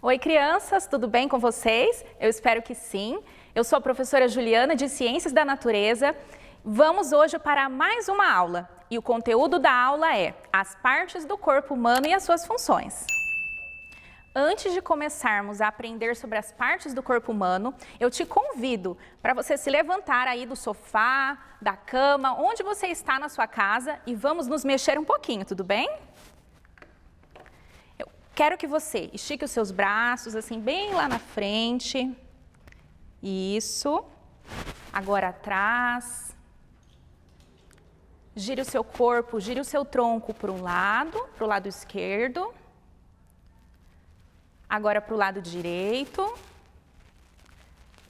Oi, crianças, tudo bem com vocês? Eu espero que sim. Eu sou a professora Juliana de Ciências da Natureza. Vamos hoje para mais uma aula e o conteúdo da aula é as partes do corpo humano e as suas funções. Antes de começarmos a aprender sobre as partes do corpo humano, eu te convido para você se levantar aí do sofá, da cama, onde você está na sua casa e vamos nos mexer um pouquinho, tudo bem? Eu quero que você estique os seus braços assim bem lá na frente. Isso. Agora atrás. Gire o seu corpo, gire o seu tronco para o lado esquerdo. Agora para o lado direito.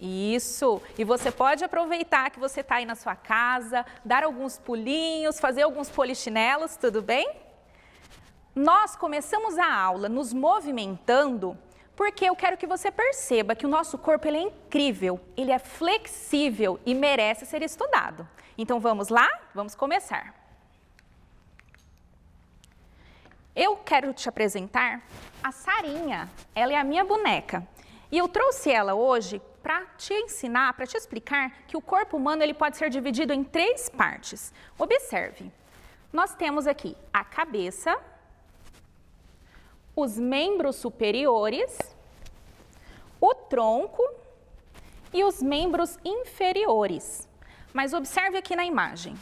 Isso. E você pode aproveitar que você está aí na sua casa, dar alguns pulinhos, fazer alguns polichinelos, tudo bem? Nós começamos a aula nos movimentando porque eu quero que você perceba que o nosso corpo ele é incrível, ele é flexível e merece ser estudado. Então vamos lá? Vamos começar. Eu quero te apresentar a Sarinha, ela é a minha boneca. E eu trouxe ela hoje para te ensinar, para te explicar que o corpo humano ele pode ser dividido em 3 partes. Observe, nós temos aqui a cabeça, os membros superiores, o tronco e os membros inferiores. Mas observe aqui na imagem.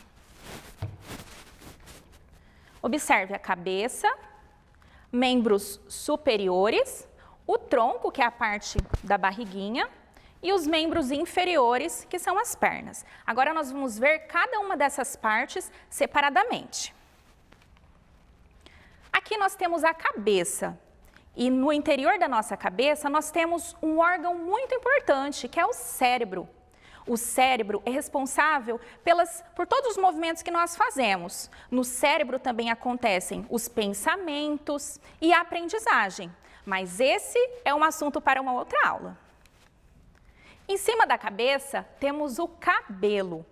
Observe a cabeça, membros superiores, o tronco, que é a parte da barriguinha, e os membros inferiores, que são as pernas. Agora nós vamos ver cada uma dessas partes separadamente. Aqui nós temos a cabeça. E no interior da nossa cabeça nós temos um órgão muito importante, que é o cérebro. O cérebro é responsável por todos os movimentos que nós fazemos. No cérebro também acontecem os pensamentos e a aprendizagem. Mas esse é um assunto para uma outra aula. Em cima da cabeça temos o cabelo.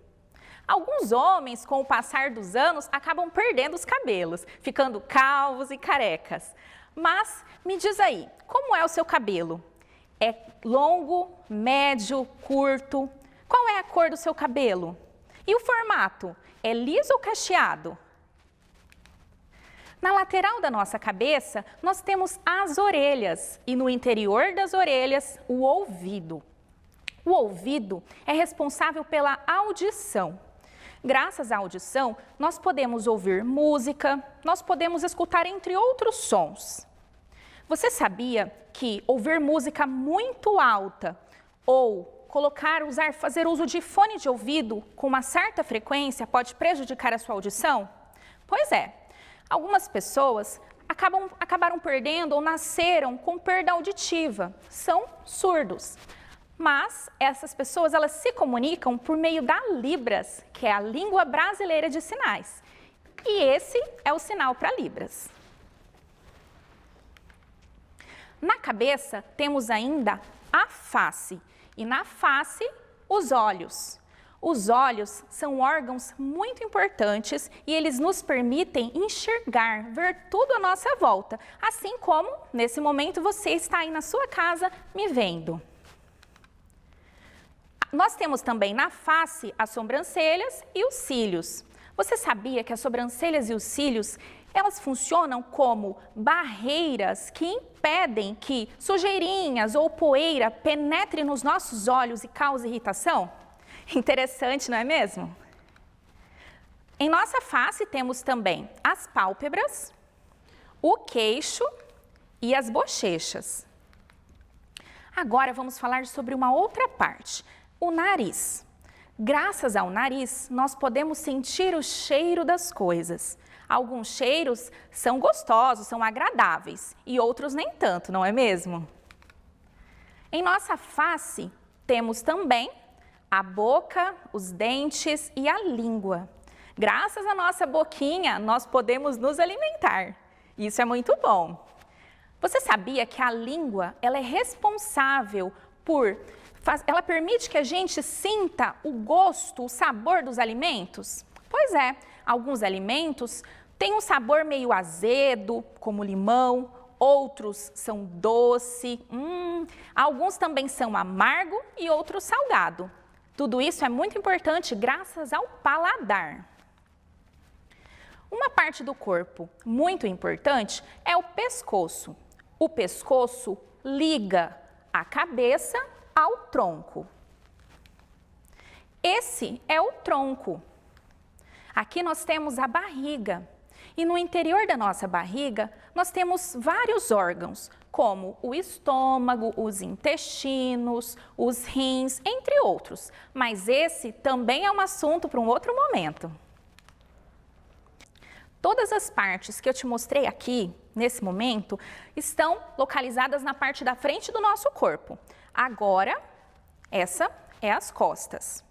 Alguns homens, com o passar dos anos, acabam perdendo os cabelos, ficando calvos e carecas. Mas me diz aí, como é o seu cabelo? É longo, médio, curto? Qual é a cor do seu cabelo? E o formato? É liso ou cacheado? Na lateral da nossa cabeça, nós temos as orelhas e no interior das orelhas, o ouvido. O ouvido é responsável pela audição. Graças à audição, nós podemos ouvir música, nós podemos escutar entre outros sons. Você sabia que ouvir música muito alta ou fazer uso de fone de ouvido com uma certa frequência pode prejudicar a sua audição? Pois é, algumas pessoas acabaram perdendo ou nasceram com perda auditiva, são surdos. Mas essas pessoas elas se comunicam por meio da Libras, que é a língua brasileira de sinais. E esse é o sinal para Libras. Na cabeça temos ainda a face e na face os olhos. Os olhos são órgãos muito importantes e eles nos permitem enxergar, ver tudo à nossa volta, assim como nesse momento você está aí na sua casa me vendo. Nós temos também na face as sobrancelhas e os cílios. Você sabia que as sobrancelhas e os cílios, elas funcionam como barreiras que impedem que sujeirinhas ou poeira penetre nos nossos olhos e cause irritação? Interessante, não é mesmo? Em nossa face temos também as pálpebras, o queixo e as bochechas. Agora vamos falar sobre uma outra parte. O nariz. Graças ao nariz, nós podemos sentir o cheiro das coisas. Alguns cheiros são gostosos, são agradáveis e outros nem tanto, não é mesmo? Em nossa face, temos também a boca, os dentes e a língua. Graças à nossa boquinha, nós podemos nos alimentar. Isso é muito bom. Você sabia que a língua ela é responsável ela permite que a gente sinta o gosto, o sabor dos alimentos? Pois é, alguns alimentos têm um sabor meio azedo, como limão, outros são doce, alguns também são amargo e outros salgado. Tudo isso é muito importante graças ao paladar. Uma parte do corpo muito importante é o pescoço. O pescoço liga a cabeça ao tronco. Esse é o tronco. Aqui nós temos a barriga. E no interior da nossa barriga, nós temos vários órgãos, como o estômago, os intestinos, os rins, entre outros. Mas esse também é um assunto para um outro momento. Todas as partes que eu te mostrei aqui, nesse momento, estão localizadas na parte da frente do nosso corpo. Agora, essa é as costas.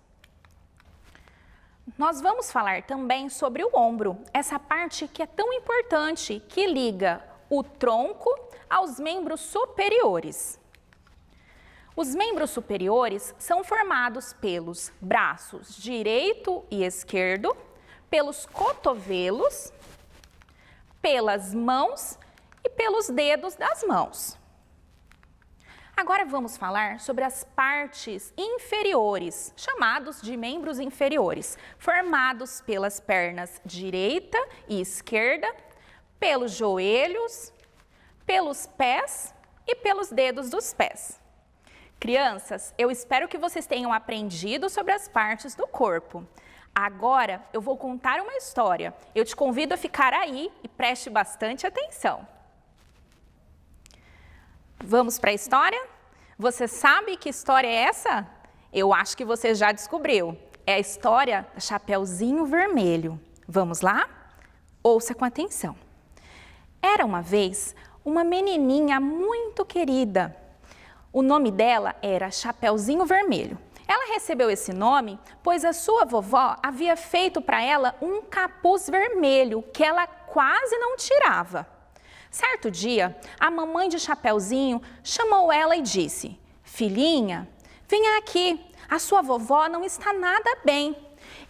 Nós vamos falar também sobre o ombro, essa parte que é tão importante, que liga o tronco aos membros superiores. Os membros superiores são formados pelos braços direito e esquerdo, pelos cotovelos, pelas mãos e pelos dedos das mãos. Agora vamos falar sobre as partes inferiores, chamados de membros inferiores, formados pelas pernas direita e esquerda, pelos joelhos, pelos pés e pelos dedos dos pés. Crianças, eu espero que vocês tenham aprendido sobre as partes do corpo. Agora eu vou contar uma história. Eu te convido a ficar aí e preste bastante atenção. Vamos para a história? Você sabe que história é essa? Eu acho que você já descobriu. É a história do Chapeuzinho Vermelho. Vamos lá? Ouça com atenção. Era uma vez uma menininha muito querida. O nome dela era Chapeuzinho Vermelho. Ela recebeu esse nome pois a sua vovó havia feito para ela um capuz vermelho que ela quase não tirava. Certo dia, a mamãe de Chapeuzinho chamou ela e disse: "Filhinha, venha aqui, a sua vovó não está nada bem.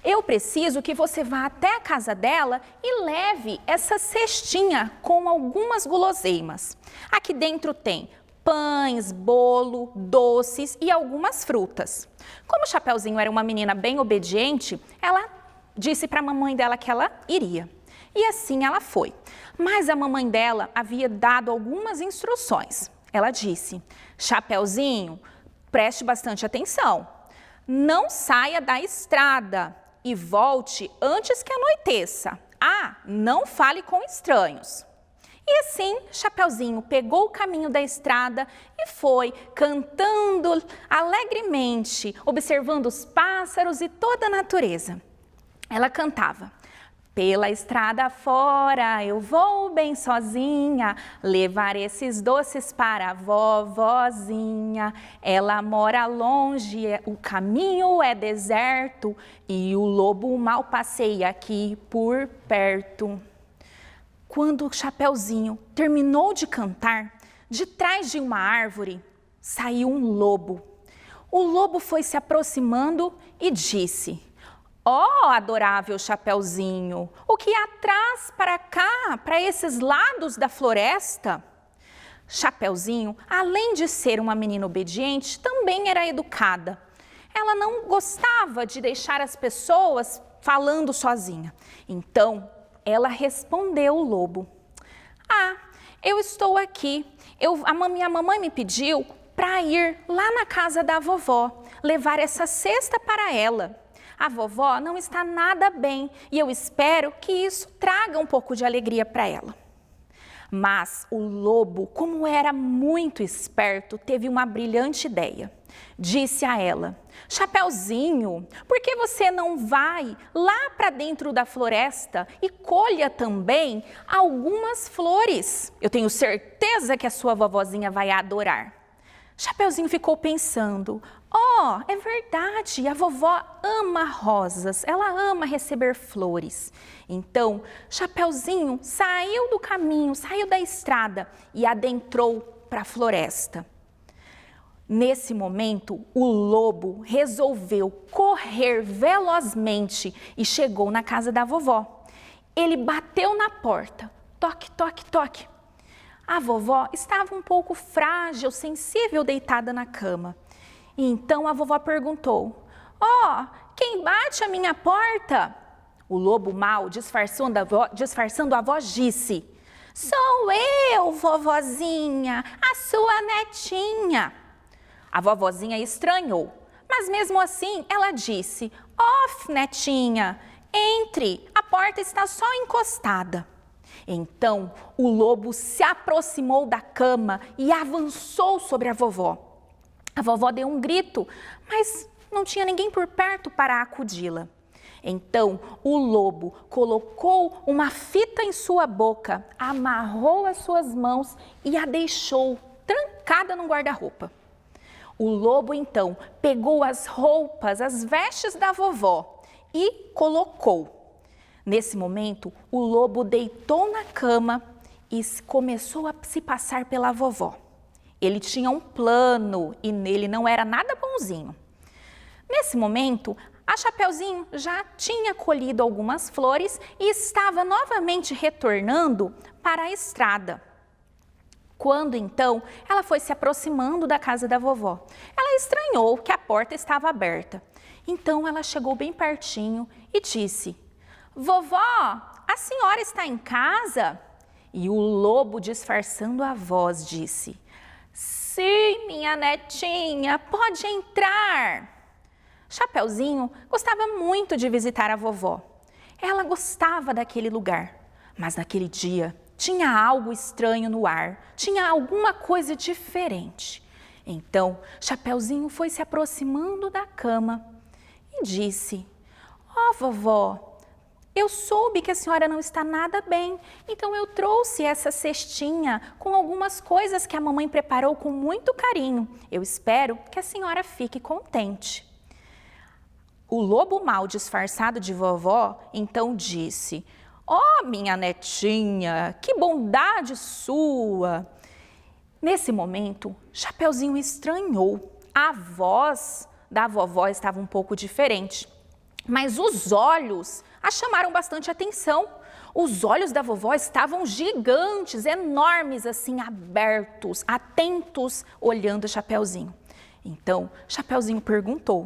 Eu preciso que você vá até a casa dela e leve essa cestinha com algumas guloseimas. Aqui dentro tem pães, bolo, doces e algumas frutas." Como Chapeuzinho era uma menina bem obediente, ela disse para a mamãe dela que ela iria. E assim ela foi. Mas a mamãe dela havia dado algumas instruções. Ela disse: "Chapeuzinho, preste bastante atenção. Não saia da estrada e volte antes que anoiteça. Não fale com estranhos." E assim, Chapeuzinho pegou o caminho da estrada e foi cantando alegremente, observando os pássaros e toda a natureza. Ela cantava: "Pela estrada fora eu vou bem sozinha, levar esses doces para a vovozinha. Ela mora longe, o caminho é deserto e o lobo mal passeia aqui por perto." Quando o Chapeuzinho terminou de cantar, de trás de uma árvore saiu um lobo. O lobo foi se aproximando e disse: "Ó, adorável Chapeuzinho, o que atrás para cá, para esses lados da floresta?" Chapeuzinho, além de ser uma menina obediente, também era educada. Ela não gostava de deixar as pessoas falando sozinha. Então, ela respondeu o lobo: "Eu estou aqui. Minha mamãe me pediu para ir lá na casa da vovó, levar essa cesta para ela. A vovó não está nada bem e eu espero que isso traga um pouco de alegria para ela." Mas o lobo, como era muito esperto, teve uma brilhante ideia. Disse a ela: "Chapeuzinho, por que você não vai lá para dentro da floresta e colha também algumas flores? Eu tenho certeza que a sua vovozinha vai adorar." Chapeuzinho ficou pensando: é verdade, a vovó ama rosas, ela ama receber flores. Então, Chapeuzinho saiu do caminho, saiu da estrada e adentrou para a floresta. Nesse momento, o lobo resolveu correr velozmente e chegou na casa da vovó. Ele bateu na porta, toque, toque, toque. A vovó estava um pouco frágil, sensível, deitada na cama. E então a vovó perguntou: "Ó, quem bate a minha porta?" O lobo mau, disfarçando a voz, disse: "Sou eu, vovozinha, a sua netinha." A vovozinha estranhou, mas mesmo assim ela disse: "Ó, netinha, entre, a porta está só encostada." Então o lobo se aproximou da cama e avançou sobre a vovó. A vovó deu um grito, mas não tinha ninguém por perto para acudi-la. Então o lobo colocou uma fita em sua boca, amarrou as suas mãos e a deixou trancada no guarda-roupa. O lobo então pegou as roupas, as vestes da vovó e colocou. Nesse momento, o lobo deitou na cama e começou a se passar pela vovó. Ele tinha um plano e nele não era nada bonzinho. Nesse momento, a Chapeuzinho já tinha colhido algumas flores e estava novamente retornando para a estrada. Quando então ela foi se aproximando da casa da vovó, ela estranhou que a porta estava aberta. Então ela chegou bem pertinho e disse: "Vovó, a senhora está em casa?" E o lobo, disfarçando a voz, disse: "Sim, minha netinha, pode entrar." Chapeuzinho gostava muito de visitar a vovó. Ela gostava daquele lugar, mas naquele dia tinha algo estranho no ar, tinha alguma coisa diferente. Então, Chapeuzinho foi se aproximando da cama e disse: "Ó, vovó, eu soube que a senhora não está nada bem, então eu trouxe essa cestinha com algumas coisas que a mamãe preparou com muito carinho. Eu espero que a senhora fique contente." O lobo mau, disfarçado de vovó, então disse: "Ó, minha netinha, que bondade sua!" Nesse momento, Chapeuzinho estranhou. A voz da vovó estava um pouco diferente, mas os olhos a chamaram bastante atenção. Os olhos da vovó estavam gigantes, enormes assim, abertos, atentos, olhando Chapeuzinho. Então, Chapeuzinho perguntou: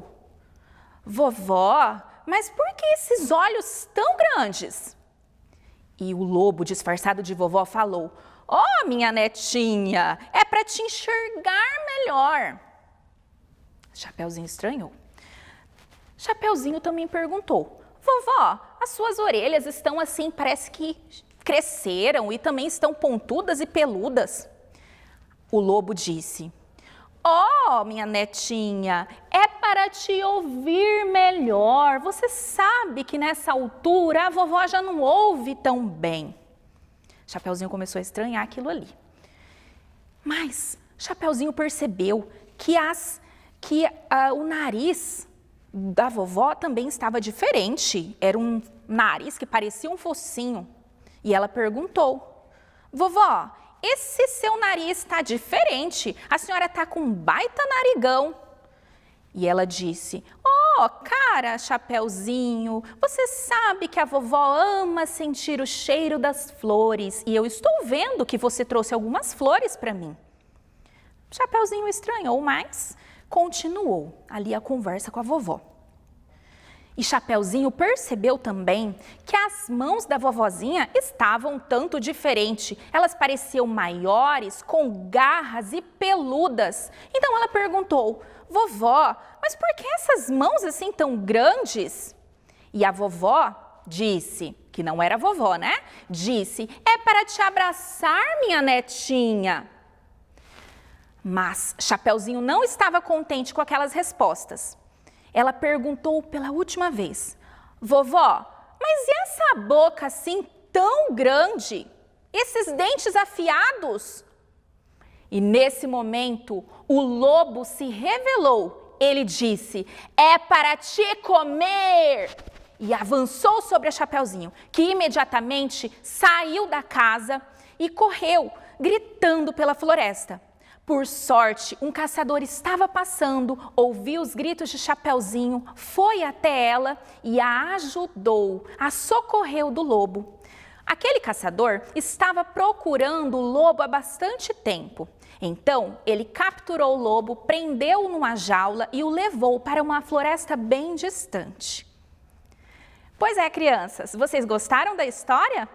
"Vovó, mas por que esses olhos tão grandes?" E o lobo, disfarçado de vovó, falou: "Ó, minha netinha, é para te enxergar melhor." Chapeuzinho estranhou. Chapeuzinho também perguntou: "Vovó, as suas orelhas estão assim, parece que cresceram e também estão pontudas e peludas." O lobo disse: "Ó, minha netinha, é para te ouvir melhor. Você sabe que nessa altura a vovó já não ouve tão bem." Chapeuzinho começou a estranhar aquilo ali. Mas Chapeuzinho percebeu que o nariz da vovó também estava diferente. Era um nariz que parecia um focinho. E ela perguntou: "Vovó, esse seu nariz está diferente. A senhora está com um baita narigão." E ela disse: "Ó, cara, Chapeuzinho, você sabe que a vovó ama sentir o cheiro das flores e eu estou vendo que você trouxe algumas flores para mim." Chapeuzinho estranhou, mas continuou ali a conversa com a vovó. E Chapeuzinho percebeu também que as mãos da vovozinha estavam um tanto diferente. Elas pareciam maiores, com garras e peludas. Então ela perguntou: "Vovó, mas por que essas mãos assim tão grandes?" E a vovó disse, que não era vovó, né? Disse: "É para te abraçar, minha netinha." Mas Chapeuzinho não estava contente com aquelas respostas. Ela perguntou pela última vez: "Vovó, mas e essa boca assim tão grande? Esses dentes afiados?" E nesse momento, o lobo se revelou. Ele disse: "É para te comer!" E avançou sobre a Chapeuzinho, que imediatamente saiu da casa e correu, gritando pela floresta. Por sorte, um caçador estava passando, ouviu os gritos de Chapeuzinho, foi até ela e a ajudou, a socorreu do lobo. Aquele caçador estava procurando o lobo há bastante tempo. Então, ele capturou o lobo, prendeu-o numa jaula e o levou para uma floresta bem distante. Pois é, crianças, vocês gostaram da história?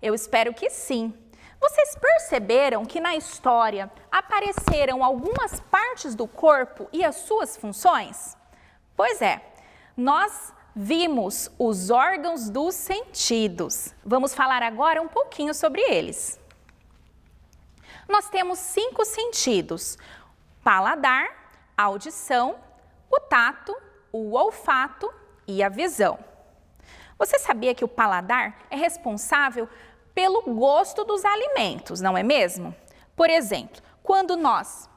Eu espero que sim. Vocês perceberam que na história apareceram algumas partes do corpo e as suas funções? Pois é, nós vimos os órgãos dos sentidos. Vamos falar agora um pouquinho sobre eles. Nós temos 5 sentidos: paladar, audição, o tato, o olfato e a visão. Você sabia que o paladar é responsável pelo gosto dos alimentos, não é mesmo? Por exemplo, quando nós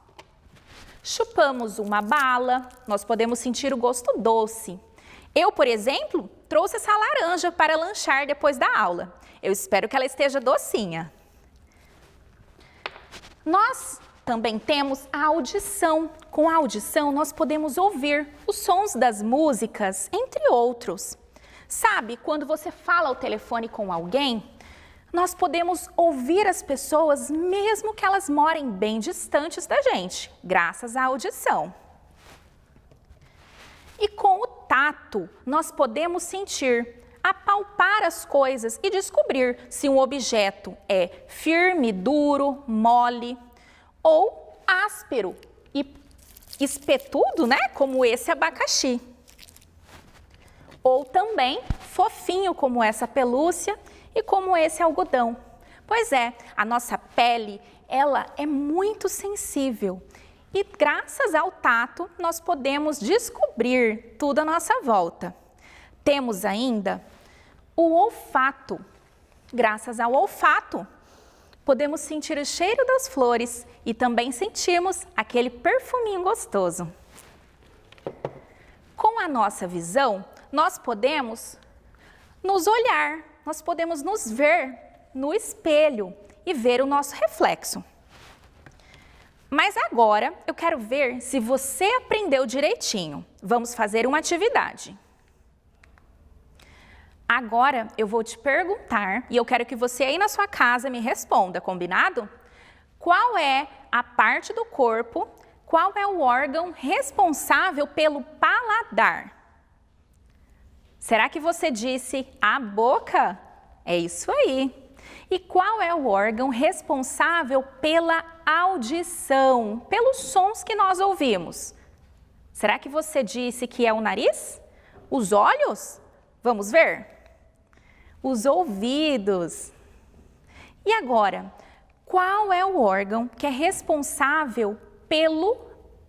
chupamos uma bala, nós podemos sentir o gosto doce. Eu, por exemplo, trouxe essa laranja para lanchar depois da aula. Eu espero que ela esteja docinha. Nós também temos a audição. Com a audição, nós podemos ouvir os sons das músicas, entre outros. Sabe, quando você fala ao telefone com alguém, nós podemos ouvir as pessoas, mesmo que elas morem bem distantes da gente, graças à audição. E com o tato, nós podemos sentir, apalpar as coisas e descobrir se um objeto é firme, duro, mole ou áspero e espetudo, né? Como esse abacaxi. Ou também fofinho, como essa pelúcia e como esse algodão. Pois é, a nossa pele, ela é muito sensível. E graças ao tato, nós podemos descobrir tudo à nossa volta. Temos ainda o olfato. Graças ao olfato, podemos sentir o cheiro das flores e também sentimos aquele perfuminho gostoso. Com a nossa visão, nós podemos nos olhar, nós podemos nos ver no espelho e ver o nosso reflexo. Mas agora eu quero ver se você aprendeu direitinho. Vamos fazer uma atividade. Agora eu vou te perguntar e eu quero que você aí na sua casa me responda, combinado? Qual é a parte do corpo, qual é o órgão responsável pelo paladar? Será que você disse a boca? É isso aí. E qual é o órgão responsável pela audição, pelos sons que nós ouvimos? Será que você disse que é o nariz? Os olhos? Vamos ver? Os ouvidos. E agora, qual é o órgão que é responsável pelo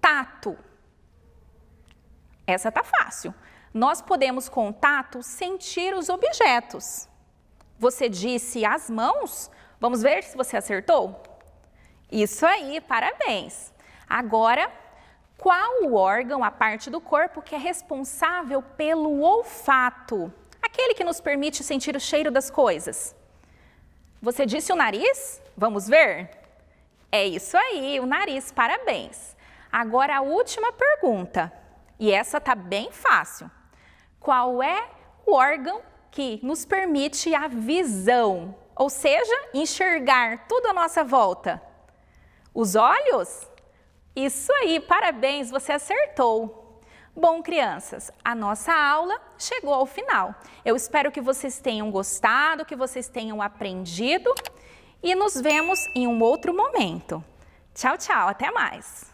tato? Essa tá fácil. Nós podemos, com o tato, sentir os objetos. Você disse as mãos? Vamos ver se você acertou? Isso aí, parabéns! Agora, qual o órgão, a parte do corpo que é responsável pelo olfato? Aquele que nos permite sentir o cheiro das coisas. Você disse o nariz? Vamos ver? É isso aí, o nariz, parabéns! Agora a última pergunta, e essa tá bem fácil. Qual é o órgão que nos permite a visão, ou seja, enxergar tudo à nossa volta? Os olhos? Isso aí, parabéns, você acertou! Bom, crianças, a nossa aula chegou ao final. Eu espero que vocês tenham gostado, que vocês tenham aprendido e nos vemos em um outro momento. Tchau, tchau, até mais!